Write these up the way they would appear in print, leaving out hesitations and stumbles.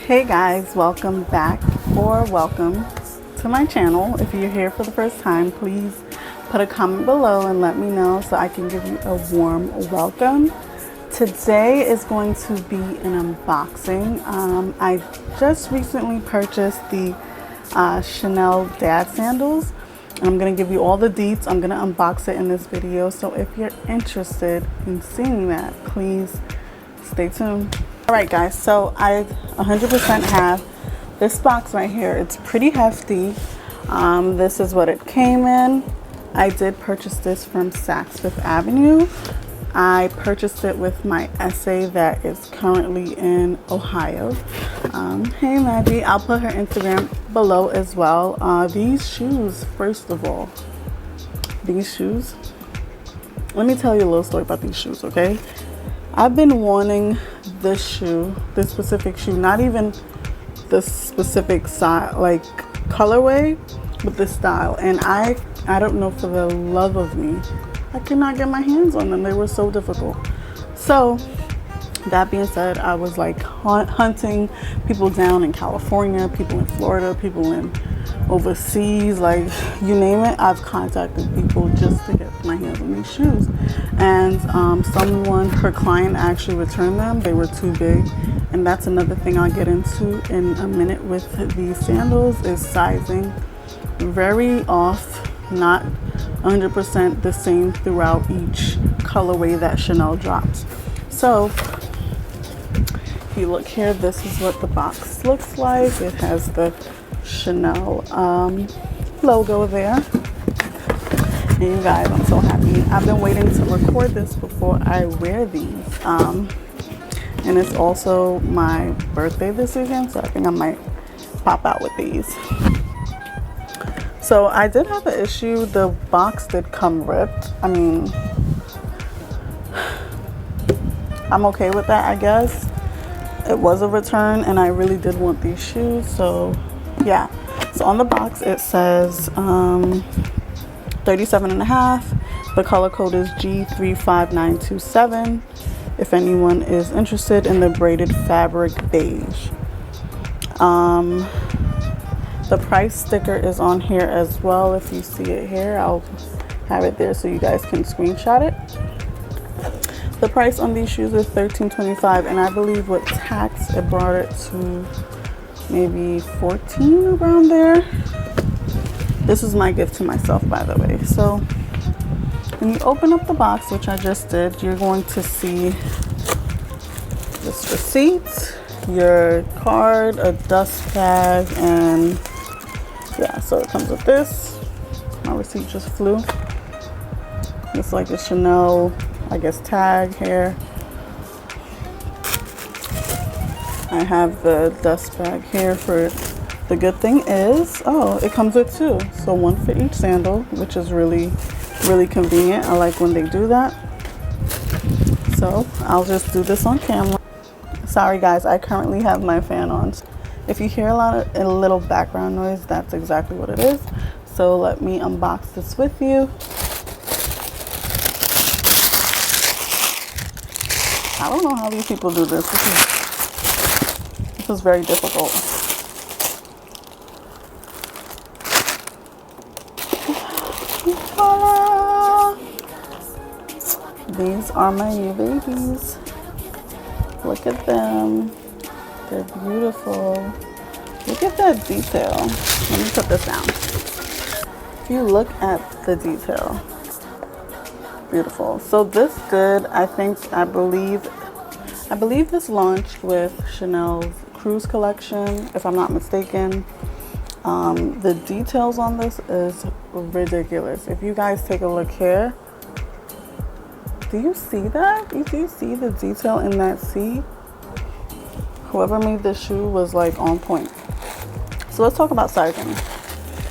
Hey guys, welcome back or welcome to my channel. If you're here for the first time, please put a comment below and let me know so I can give you a warm welcome. Today is going to be an unboxing. I just recently purchased the Chanel dad sandals. I'm going to give you all the deets. I'm going to unbox it in this video. So if you're interested in seeing that, please stay tuned. Alright guys, so I 100% have this box right here. It's pretty hefty. This is what it came in. I did purchase this from Saks Fifth Avenue. I purchased it with my essay that is currently in Ohio. Hey Maggie, I'll put her Instagram below as well. These shoes, first of all, these shoes, let me tell you a little story about these shoes, okay? I've been wanting this shoe, this specific shoe, not even the specific size, like colorway, but the style. And I don't know, for the love of me, I could not get my hands on them. They were so difficult. So that being said, I was like hunting people down in California, people in Florida, people in overseas, like you name it. I've contacted people just to get my hands on these shoes. And someone, her client, actually returned them. They were too big. And that's another thing I'll get into in a minute with these sandals, is sizing. Very off, not 100% the same throughout each colorway that Chanel drops. So if you look here, this is what the box looks like. It has the Chanel logo there. And you guys, I'm so happy. I've been waiting to record this before I wear these. And it's also my birthday this weekend, so I think I might pop out with these. So I did have an issue. The box did come ripped. I mean, I'm okay with that, I guess. It was a return and I really did want these shoes, so yeah. So on the box it says 37.5. The color code is G35927 if anyone is interested in the braided fabric beige. The price sticker is on here as well. If you see it here, I'll have it there so you guys can screenshot it. The price on these shoes is $13.25, and I believe with tax it brought it to maybe $14 around there. This is my gift to myself, by the way. So when you open up the box, which I just did, you're going to see this receipt, your card, a dust bag, and yeah, so it comes with this. My receipt just flew. It's like a Chanel, I guess, tag here. I have the dust bag here for it. The good thing is, oh, it comes with two. So one for each sandal, which is really, really convenient. I like when they do that. So I'll just do this on camera. Sorry guys, I currently have my fan on. If you hear a little background noise, that's exactly what it is. So let me unbox this with you. I don't know how these people do this. This is very difficult. These are my new babies. Look at them. They're beautiful. Look at that detail. Let me put this down. If you look at the detail, beautiful. So this did, I believe this launched with Chanel's Cruise collection, if I'm not mistaken. The details on this is ridiculous. If you guys take a look here, do you see that? Do you see the detail in that seat? Whoever made this shoe was like on point. So let's talk about sizing.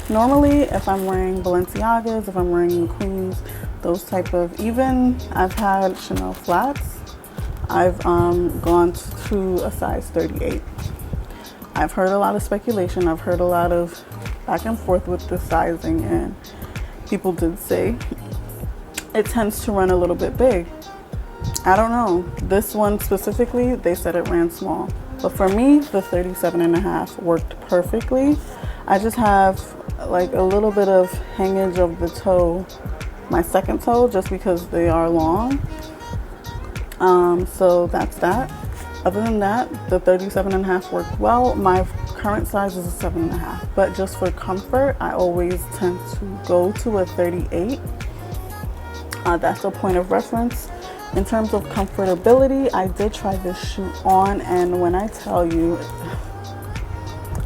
Normally, if I'm wearing Balenciagas, if I'm wearing McQueens, those type of, even I've had Chanel flats, I've gone to a size 38. I've heard a lot of speculation. I've heard a lot of back and forth with the sizing, and people did say it tends to run a little bit big. I don't know. This one specifically, they said it ran small. But for me, the 37.5 worked perfectly. I just have like a little bit of hangage of the toe, my second toe, just because they are long. So that's that. Other than that, the 37.5 worked well. My current size is a 7.5, but just for comfort, I always tend to go to a 38. That's a point of reference. In terms of comfortability, I did try this shoe on, and when I tell you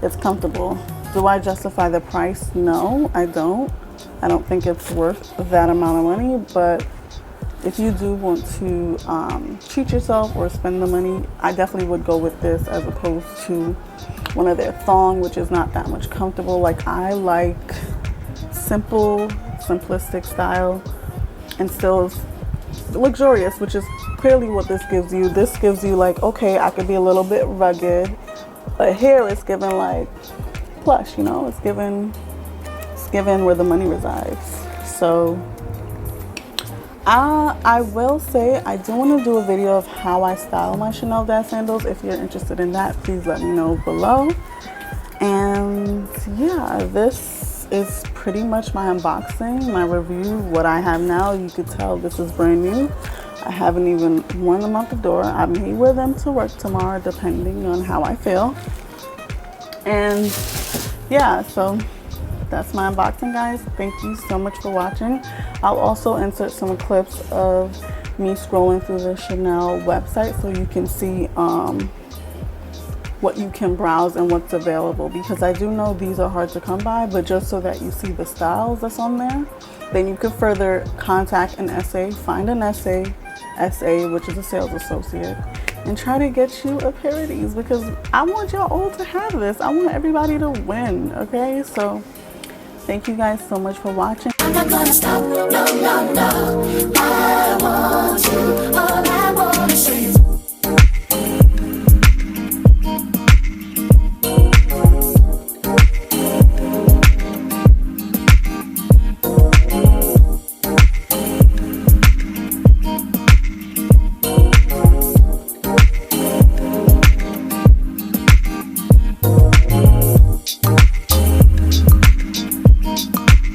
it's comfortable, do I justify the price? No, I don't. I don't think it's worth that amount of money, but if you do want to treat yourself or spend the money, I definitely would go with this as opposed to one of their thong, which is not that much comfortable. Like, I like simplistic style and still luxurious, which is clearly what this gives you. This gives you like, okay, I could be a little bit rugged, but here it's given like plush, you know, it's given where the money resides. So I will say I do want to do a video of how I style my Chanel Dad sandals. If you're interested in that, please let me know below. And yeah, this is pretty much my unboxing, my review, what I have now. You could tell this is brand new. I haven't even worn them out the door. I may wear them to work tomorrow, depending on how I feel. And yeah, so that's my unboxing, guys. Thank you so much for watching. I'll also insert some clips of me scrolling through the Chanel website so you can see what you can browse and what's available, because I do know these are hard to come by, but just so that you see the styles that's on there, then you could further contact an SA, find an SA, which is a sales associate, and try to get you a pair of these, because I want y'all all to have this. I want everybody to win, okay? So thank you guys so much for watching. I'm not gonna stop, no, no, no. I want you all